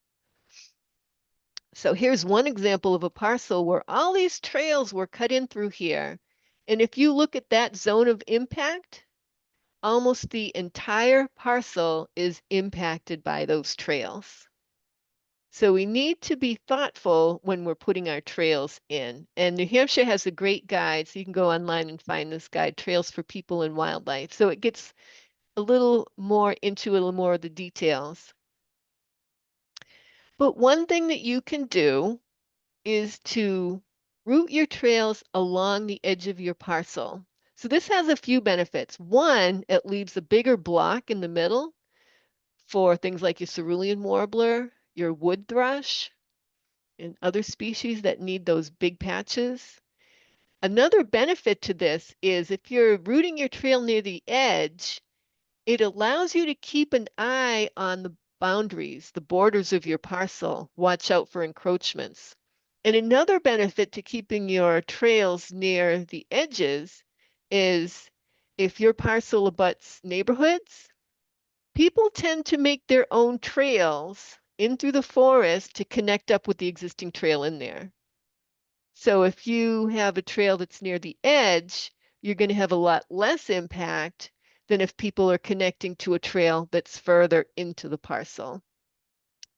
So here's one example of a parcel where all these trails were cut in through here. And if you look at that zone of impact, almost the entire parcel is impacted by those trails. So we need to be thoughtful when we're putting our trails in. And New Hampshire has a great guide, so you can go online and find this guide, Trails for People and Wildlife. So it gets a little more into a little more of the details. But one thing that you can do is to route your trails along the edge of your parcel. So this has a few benefits. One, it leaves a bigger block in the middle for things like your Cerulean Warbler, your wood thrush, and other species that need those big patches. Another benefit to this is if you're routing your trail near the edge, it allows you to keep an eye on the boundaries, the borders of your parcel. Watch out for encroachments. And another benefit to keeping your trails near the edges is if your parcel abuts neighborhoods, people tend to make their own trails in through the forest to connect up with the existing trail in there. So if you have a trail that's near the edge, you're going to have a lot less impact than if people are connecting to a trail that's further into the parcel.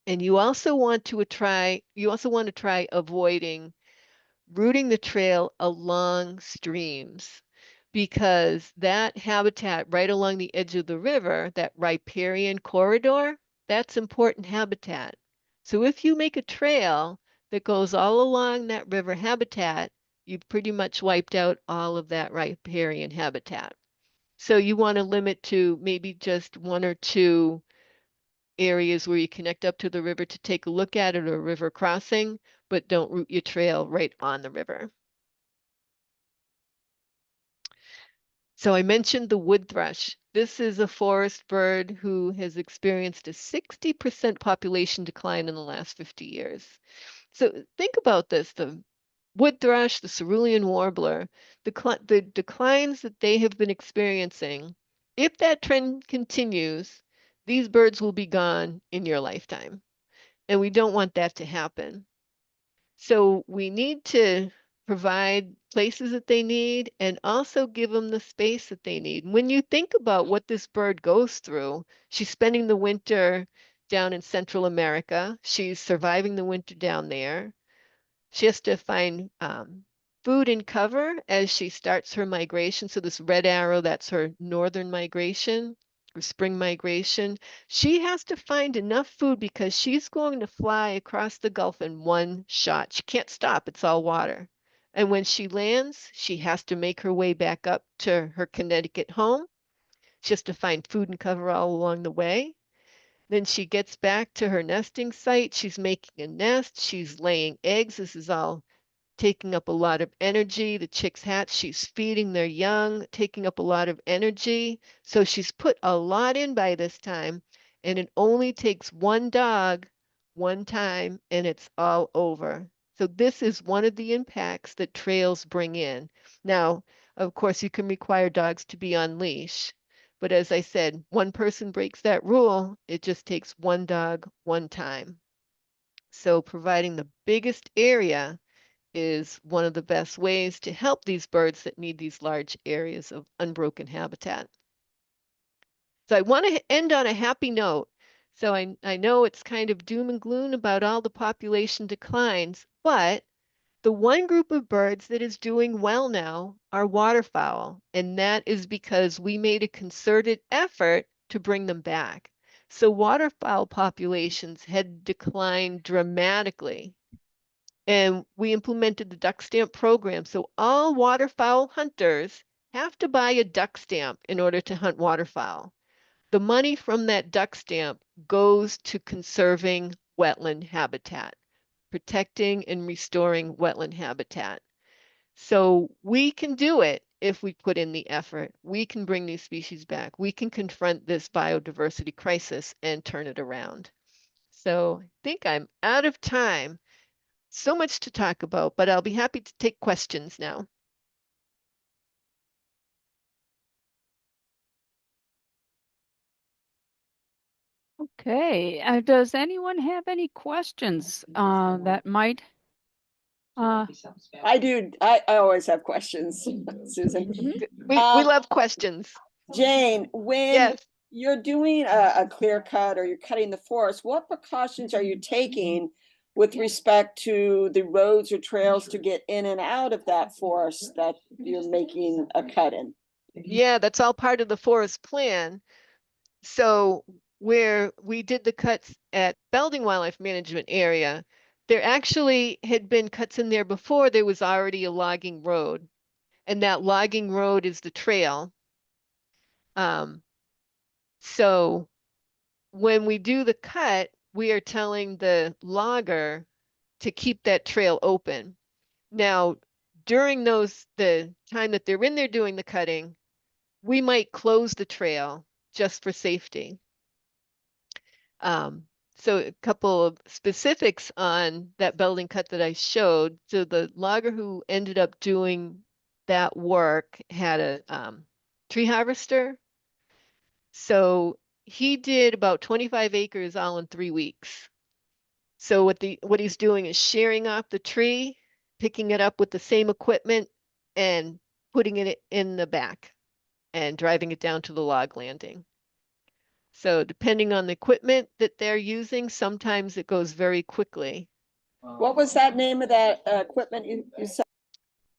And you also want to try avoiding routing the trail along streams, because that habitat right along the edge of the river, that riparian corridor, that's important habitat. So if you make a trail that goes all along that river habitat, you've pretty much wiped out all of that riparian habitat. So you want to limit to maybe just one or two areas where you connect up to the river to take a look at it, or river crossing, but don't route your trail right on the river. So I mentioned the wood thrush. This is a forest bird who has experienced a 60% population decline in the last 50 years. So think about this, the wood thrush, the Cerulean Warbler, the declines that they have been experiencing. If that trend continues, these birds will be gone in your lifetime. And we don't want that to happen. So we need to provide places that they need and also give them the space that they need. When you think about what this bird goes through, she's spending the winter down in Central America. She's surviving the winter down there. She has to find food and cover as she starts her migration. So this red arrow, that's her northern migration, or spring migration. She has to find enough food because she's going to fly across the Gulf in one shot. She can't stop, it's all water. And when she lands, she has to make her way back up to her Connecticut home. She has to find food and cover all along the way. Then she gets back to her nesting site. She's making a nest. She's laying eggs. This is all taking up a lot of energy. The chicks hatch. She's feeding their young, taking up a lot of energy. So she's put a lot in by this time, and it only takes one dog one time, and it's all over. So this is one of the impacts that trails bring in. Now, of course, you can require dogs to be on leash. But as I said, one person breaks that rule, it just takes one dog one time. So providing the biggest area is one of the best ways to help these birds that need these large areas of unbroken habitat. So I want to end on a happy note. So I know it's kind of doom and gloom about all the population declines, but the one group of birds that is doing well now are waterfowl, and that is because we made a concerted effort to bring them back. So waterfowl populations had declined dramatically, and we implemented the duck stamp program. So all waterfowl hunters have to buy a duck stamp in order to hunt waterfowl. The money from that duck stamp goes to conserving wetland habitat, protecting and restoring wetland habitat. So we can do it if we put in the effort. We can bring these species back. We can confront this biodiversity crisis and turn it around. So I think I'm out of time. So much to talk about, but I'll be happy to take questions now. Okay, does anyone have any questions that might? I do. I always have questions, Susan. We love questions. Jane, when Yes. you're doing a clear cut or you're cutting the forest, what precautions are you taking with respect to the roads or trails to get in and out of that forest that you're making a cut in? Yeah, that's all part of the forest plan. So where we did the cuts at Belding Wildlife Management Area, there actually had been cuts in there before there was already a logging road. And that logging road is the trail. So when we do the cut, we are telling the logger to keep that trail open. Now, during the time that they're in there doing the cutting, we might close the trail just for safety. So a couple of specifics on that Belding cut that I showed. So the logger who ended up doing that work had a tree harvester. So he did about 25 acres all in 3 weeks. So what he's doing is shearing off the tree, picking it up with the same equipment, and putting it in the back and driving it down to the log landing. So depending on the equipment that they're using, sometimes it goes very quickly. What was that name of that equipment you said?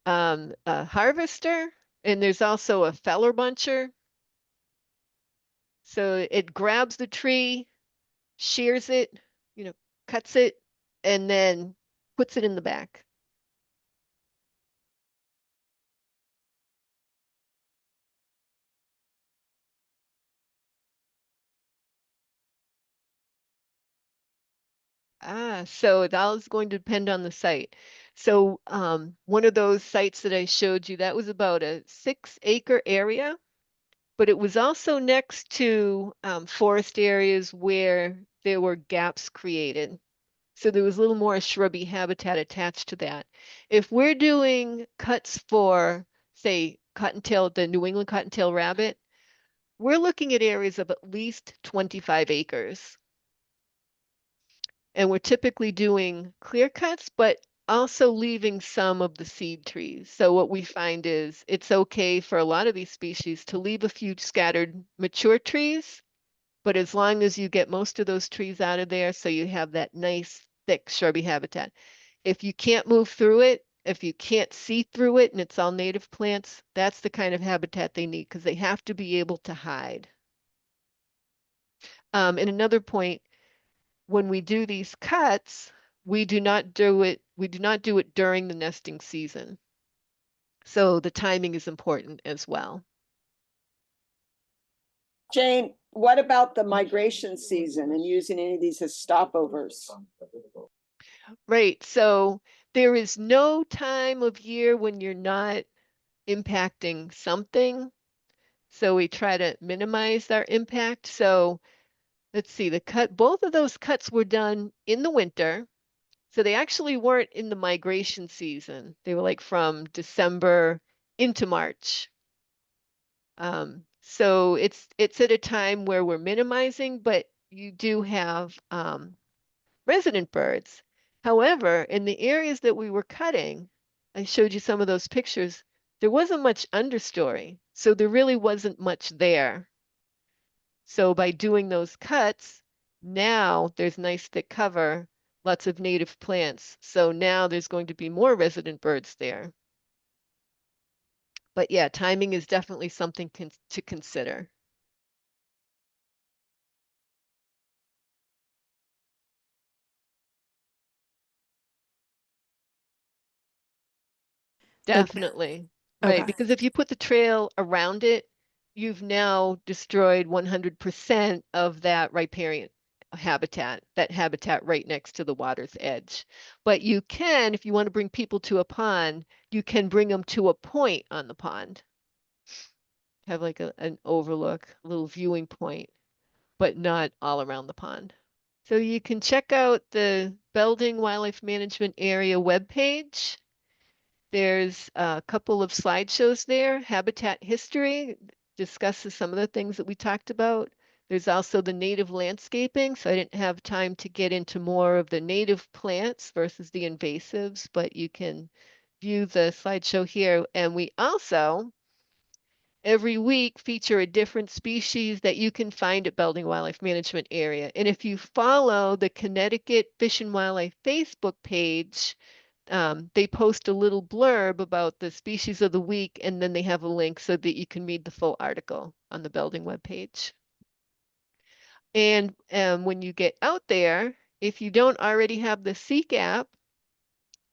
A harvester, and there's also a feller buncher. So it grabs the tree, shears it, cuts it, and then puts it in the back. So it all is going to depend on the site. So one of those sites that I showed you, that was about a 6-acre area, but it was also next to forest areas where there were gaps created. So there was a little more shrubby habitat attached to that. If we're doing cuts for, say, cottontail, the New England cottontail rabbit, we're looking at areas of at least 25 acres. And we're typically doing clear cuts, but also leaving some of the seed trees. So what we find is it's okay for a lot of these species to leave a few scattered mature trees, but as long as you get most of those trees out of there, so you have that nice thick shrubby habitat. If you can't move through it, if you can't see through it and it's all native plants, that's the kind of habitat they need because they have to be able to hide. And another point, when we do these cuts, we do not do it during the nesting season. So the timing is important as well. Jane, what about the migration season and using any of these as stopovers? Right. So there is no time of year when you're not impacting something. So we try to minimize our impact. So let's see, both of those cuts were done in the winter. So they actually weren't in the migration season. They were like from December into March. So it's at a time where we're minimizing, but you do have resident birds. However, in the areas that we were cutting, I showed you some of those pictures, there wasn't much understory. So there really wasn't much there. So by doing those cuts, now there's nice thick cover, lots of native plants. So now there's going to be more resident birds there. But yeah, timing is definitely something to consider. Definitely. Right. Okay. Because if you put the trail around it, you've now destroyed 100% of that riparian habitat, that habitat right next to the water's edge. But you can, if you want to bring people to a pond, you can bring them to a point on the pond. Have like an overlook, a little viewing point, but not all around the pond. So you can check out the Belding Wildlife Management Area webpage. There's a couple of slideshows there. Habitat history discusses some of the things that we talked about. There's also the native landscaping. So I didn't have time to get into more of the native plants versus the invasives, but you can view the slideshow here. And we also, every week, feature a different species that you can find at Belding Wildlife Management Area. And if you follow the Connecticut Fish and Wildlife Facebook page, they post a little blurb about the species of the week, and then they have a link so that you can read the full article on the Belding webpage. And when you get out there, if you don't already have the Seek app,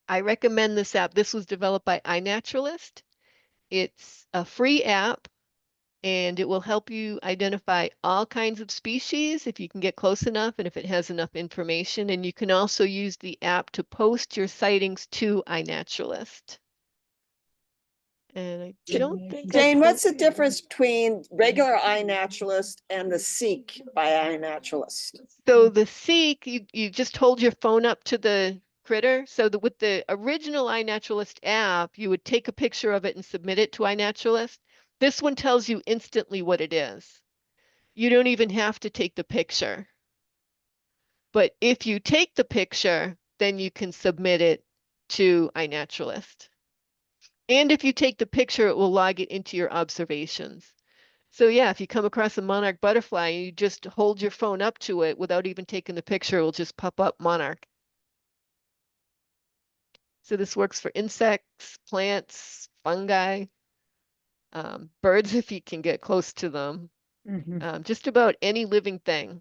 I recommend this app. This was developed by iNaturalist. It's a free app, and it will help you identify all kinds of species if you can get close enough and if it has enough information. And you can also use the app to post your sightings to iNaturalist. And I don't think Jane, what's the difference between regular iNaturalist and the Seek by iNaturalist? So the Seek, you just hold your phone up to the critter. So that with the original iNaturalist app, you would take a picture of it and submit it to iNaturalist. This one tells you instantly what it is. You don't even have to take the picture. But if you take the picture, then you can submit it to iNaturalist. And if you take the picture, it will log it into your observations. So yeah, if you come across a monarch butterfly, you just hold your phone up to it without even taking the picture, it will just pop up monarch. So this works for insects, plants, fungi, birds if you can get close to them, just about any living thing.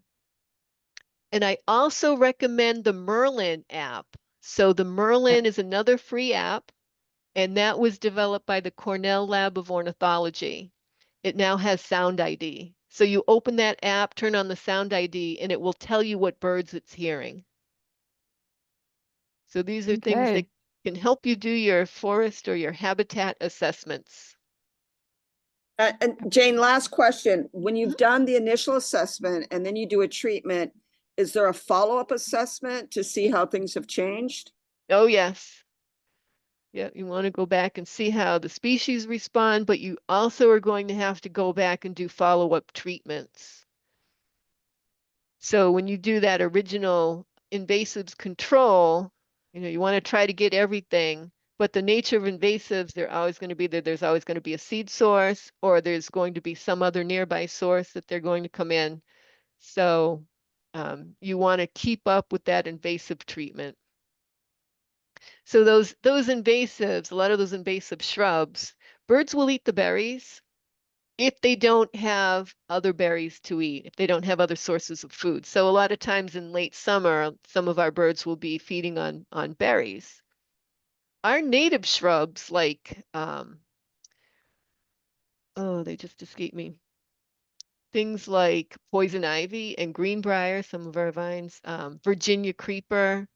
And I also recommend the Merlin app. So the Merlin is another free app, and that was developed by the Cornell Lab of Ornithology. It now has Sound ID. So you open that app, turn on the Sound ID, and it will tell you what birds it's hearing. So these are things that can help you do your forest or your habitat assessments. And Jane, last question. When you've done the initial assessment and then you do a treatment, is there a follow-up assessment to see how things have changed? Oh, yes. Yeah, you want to go back and see how the species respond, but you also are going to have to go back and do follow-up treatments. So when you do that original invasives control, you want to try to get everything, but the nature of invasives, they're always going to be there. There's always going to be a seed source, or there's going to be some other nearby source that they're going to come in. So you want to keep up with that invasive treatment. So those invasives, a lot of those invasive shrubs, birds will eat the berries if they don't have other berries to eat, if they don't have other sources of food. So a lot of times in late summer, some of our birds will be feeding on berries. Our native shrubs like, oh, they just escaped me. Things like poison ivy and greenbrier, some of our vines, Virginia creeper,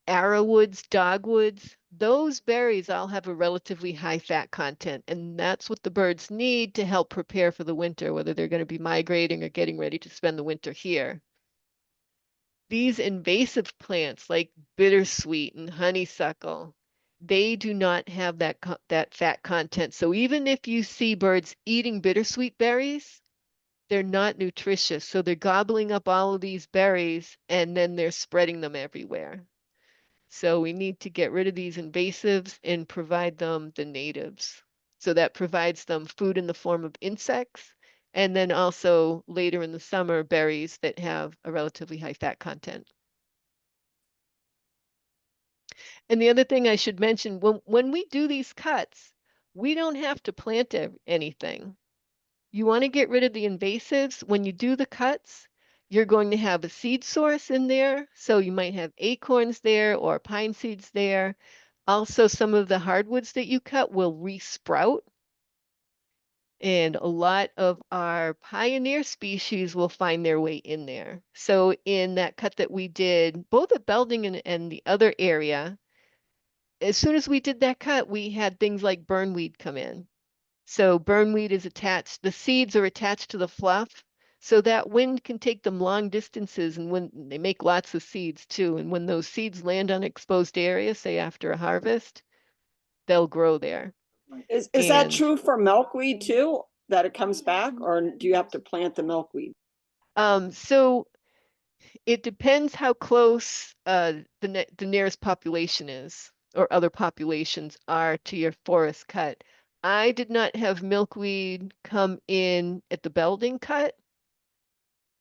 arrowwoods, dogwoods, those berries all have a relatively high fat content, and that's what the birds need to help prepare for the winter, whether they're going to be migrating or getting ready to spend the winter here. These invasive plants like bittersweet and honeysuckle, they do not have that fat content. So even if you see birds eating bittersweet berries, they're not nutritious. So they're gobbling up all of these berries and then they're spreading them everywhere. So we need to get rid of these invasives and provide them the natives. So that provides them food in the form of insects And then also later in the summer, berries that have a relatively high fat content. And the other thing I should mention, when we do these cuts, we don't have to plant anything. You want to get rid of the invasives. When you do the cuts, you're going to have a seed source in there. So you might have acorns there or pine seeds there. Also, some of the hardwoods that you cut will resprout. And a lot of our pioneer species will find their way in there. So in that cut that we did, both at Belding and the other area, as soon as we did that cut, we had things like burnweed come in. So burnweed is attached, the seeds are attached to the fluff, so that wind can take them long distances, and when they make lots of seeds too, and when those seeds land on exposed areas, say after a harvest, they'll grow there. Is that And true for milkweed too, that it comes back, or do you have to plant the milkweed? so it depends how close the nearest population is, or other populations are to your forest cut. I did not have milkweed come in at the Belding cut.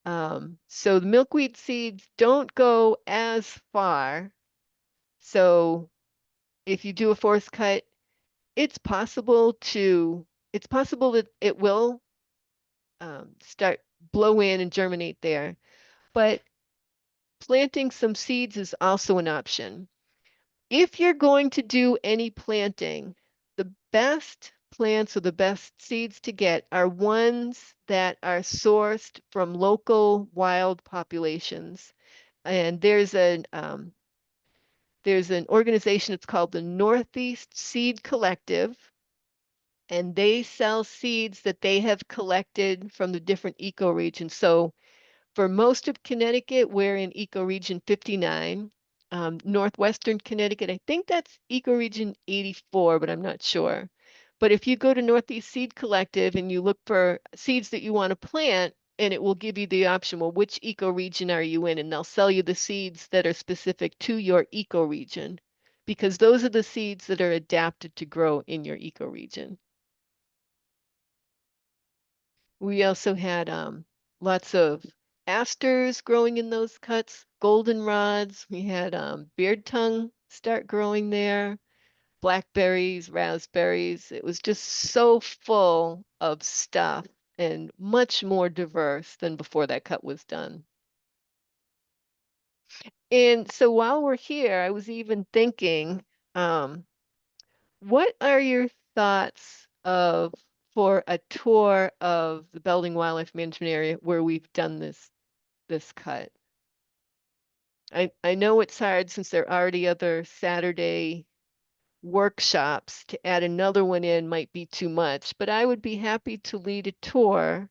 So the milkweed seeds don't go as far. So if you do a forest cut, it's possible that it will start blow in and germinate there. But planting some seeds is also an option. If you're going to do any planting, the best plants or the best seeds to get are ones that are sourced from local wild populations. And there's an organization, it's called the Northeast Seed Collective, and they sell seeds that they have collected from the different ecoregions. So for most of Connecticut, we're in ecoregion 59. Northwestern Connecticut, I think that's ecoregion 84, but I'm not sure. But if you go to Northeast Seed Collective and you look for seeds that you want to plant, and it will give you the option, well, which ecoregion are you in? And they'll sell you the seeds that are specific to your ecoregion, because those are the seeds that are adapted to grow in your ecoregion. We also had lots of asters growing in those cuts, goldenrods. We had beard tongue start growing there, blackberries, raspberries. It was just so full of stuff and much more diverse than before that cut was done. And so while we're here, I was even thinking, what are your thoughts of for a tour of the Belding Wildlife Management Area where we've done this cut? I know it's hard since there are already other Saturday workshops. To add another one in might be too much, but I would be happy to lead a tour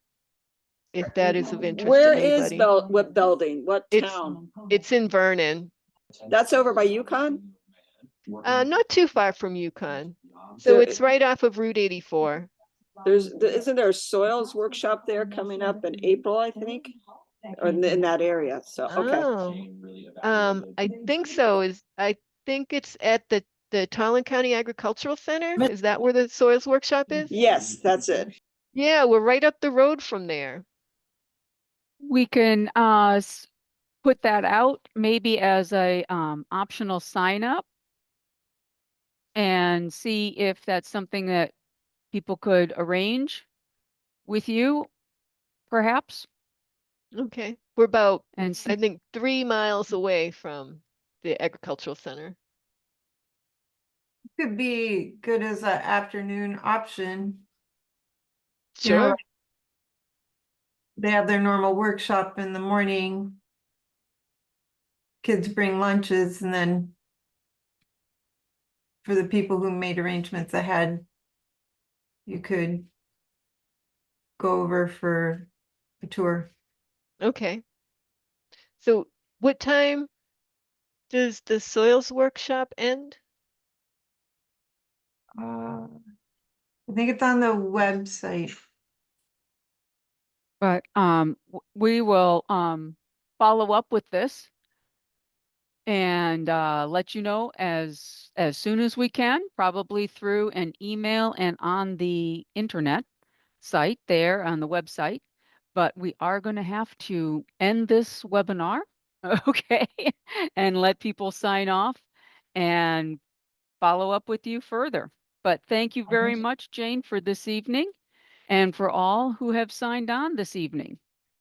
if that is of interest Where to is anybody. what building? What It's town? it's in Vernon, That's over by Yukon? not too far from Yukon. So There, it's right off of Route 84. isn't there a soils workshop there coming up in April, I think? Or in that area, so, okay. Oh, I think so. I think it's at the Tolland County Agricultural Center. Is that where the soils workshop is? Yes, that's it. Yeah, we're right up the road from there. We can put that out maybe as a optional sign up and see if that's something that people could arrange with you, perhaps, Okay. We're about, and I see. think, 3 miles away from the agricultural center. Could be good as an afternoon option. You know, Sure. they have their normal workshop in the morning. Kids bring lunches, and then for the people who made arrangements ahead, you could go over for a tour. Okay. So what time does the soils workshop end? I think it's on the website. But we will follow up with this and let you know as soon as we can, probably through an email and on the internet. site there on the website. But we are going to have to end this webinar, okay, and let people sign off and follow up with you further. But thank you very much, Jane, for this evening and for all who have signed on this evening.